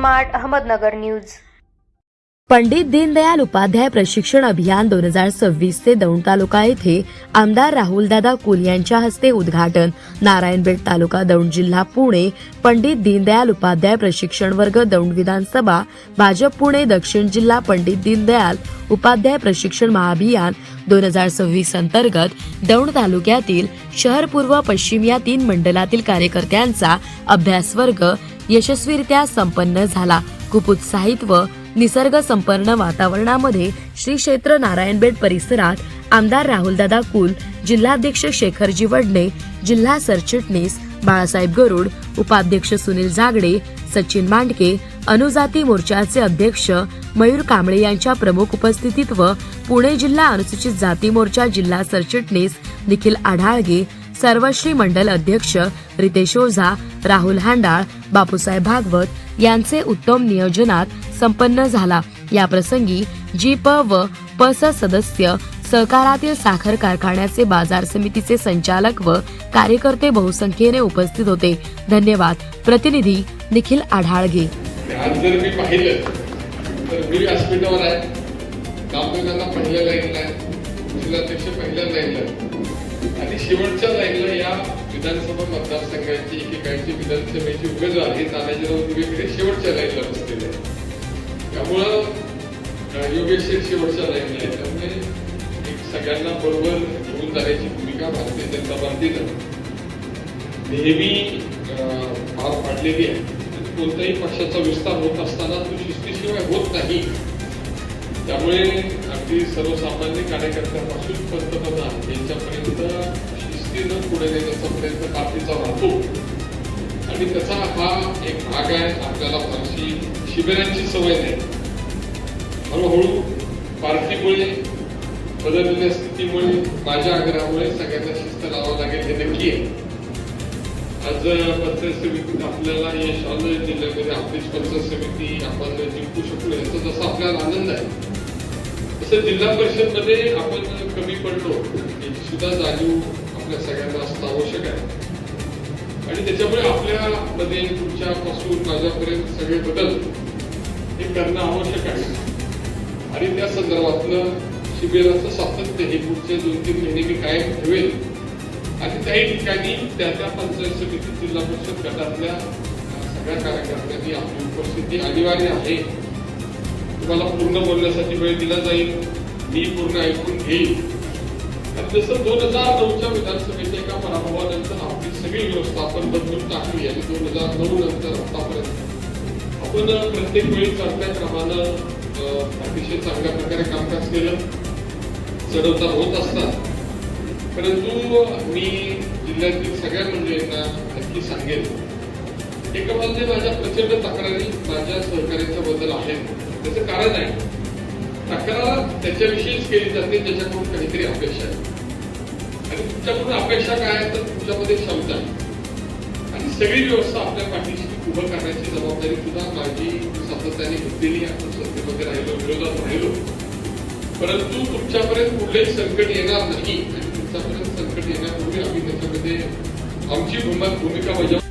Smart Ahmednagar news. Pandit Deendayal Upadhyay प्रशिक्षण अभियान 2026 चे दौंड तालुका येथे आमदार राहुलदादा कुल यांच्या हस्ते उद्घाटन। नारायणपेठ तालुका दौंड जिल्हा पुणे पंडित दीनदयाल उपाध्याय प्रशिक्षण वर्ग दौंड विधानसभा भाजप पुणे दक्षिण जिल्हा पंडित दीनदयाल उपाध्याय प्रशिक्षण महाअभियान 2026 अंतर्गत दौंड तालुक्यातील शहर पूर्व पश्चिम या 3 मंडलातील कार्यकर्त्यांचा अभ्यास वर्ग यशस्वीरित्या संपन्न झाला। खूप उत्साहित व निसर्ग संपन्न वातावरणामध्ये श्री क्षेत्र नारायणपेठ परिसरात आमदार राहुलदादा कुल, जिल्हाध्यक्ष शेखरजी वडणे, जिल्हा सरचिटणीस बाळासाहेब गरुड, उपाध्यक्ष सुनील जागडे, सचिन मांडके, अनुजाती मोर्चाचे अध्यक्ष मयूर कांबळे यांच्या प्रमुख उपस्थितीत व पुणे जिल्हा अनुसूचित जाती मोर्चा जिल्हा सरचिटणीस निखिल आढाळगे, सर्वश्री मंडल अध्यक्ष रितेश ओझा, राहुल हांडाळ, बापूसाहेब भागवत यांचे उत्तम नियोजनात संपन्न झाला। या प्रसंगी जी.प. व प.स. सदस्य, सहकारातील साखर कारखान्याचे बाजार समितीचे संचालक व कार्यकर्ते बहुसंख्येने उपस्थित होते। धन्यवाद। प्रतिनिधी निखिल आढाळगे। आज जर मी पाहिलं तर मी व्यासपीठावर आहे, कामगारांना पहिल्या लाईनला आहे, जिल्हाध्यक्ष पहिल्या लाईनला आहे आणि शेवटच्या लाईनला या विधानसभा मतदारसंघाची एकेकाळची विधानसभेची उमेदवार हे तानाजीराव दिवेकडे शेवटच्या लाईनला बसलेले आहे। त्यामुळं योगेश शेवटच्या लाईनला आहे, त्यामुळे एक सगळ्यांना बरोबर घेऊन जाण्याची भूमिका भारतीय जनता पार्टीनं नेहमी पार पाडलेली आहे। कोणत्याही पक्षाचा विस्तार होत असताना तो शिस्तीशिवाय होत नाही। त्यामुळे अगदी सर्वसामान्य कार्यकर्त्यांपासून पंतप्रधान यांच्यापर्यंत शिस्तीनं पुढे नेण्याचा प्रयत्न पार्टीचा राहतो आणि त्याचा हा एक भाग आहे। आपल्याला फारशी शिबिरांची सवय नाही, हळूहळू पार्टीमुळे बदललेल्या स्थितीमुळे माझ्या आग्रहामुळे सगळ्यांना शिस्त लावावं लागेल हे नक्की आहे। आज पंचायत समितीत आपल्याला यश आलं, जिल्ह्यामध्ये आपलीच पंचायत समिती आपण जिंकू शकलो याचा जसा आपल्याला आनंद आहे, तसं जिल्हा परिषद मध्ये आपण कमी पडलो याची सुद्धा जाणीव आपल्या सगळ्यांना असणं आवश्यक आहे आणि त्याच्यामुळे आपल्यामध्ये तुमच्यापासून माझ्यापर्यंत सगळे बदल हे करणं आवश्यक आहे आणि त्या संदर्भातलं शिबिराचं सातत्य हे पुढचे 2-3 महिने मी कायम ठेवेल आणि त्याही ठिकाणी त्या पंचायत समिती जिल्हा परिषद गटातल्या सगळ्या कार्यकर्त्यांनी आपली उपस्थिती अनिवार्य आहे। तुम्हाला पूर्ण बोलण्यासाठी वेळ दिला जाईल, मी पूर्ण ऐकून घेईल आणि जसं 2009च्या विधानसभेच्या एका पराभवानंतर आपली सगळी व्यवस्था आपण बदलून टाकली आणि 2009 नंतर आतापर्यंत आपण प्रत्येक वेळी चढत्या क्रमानं अतिशय चांगल्या प्रकारे कामकाज केलं, चढउतार होत असतात। परंतु मी जिल्ह्यातील सगळ्या मंडळींना नक्की सांगेन, एका बाजूने माझ्या प्रचंड तक्रारी माझ्या सहकार्याच्या बद्दल आहेत। त्याचं कारण आहे, तक्रार त्याच्याविषयीच केली जाते ज्याच्याकडून काहीतरी अपेक्षा आहे आणि तुमच्याकडून अपेक्षा काय आहे तर तुमच्यामध्ये क्षमता आहे आणि सगळी व्यवस्था आपल्या पाठीशी उभं करण्याची जबाबदारी सुद्धा माझी सातत्याने घेतलेली आहे। आपण सत्तेमध्ये राहिलो, विरोधात राहिलो, परंतु तुमच्यापर्यंत कुठलेही संकट येणार नाही। संकट येण्यापूर्वी आम्ही त्याच्यामध्ये आमची भूमिका बजावू।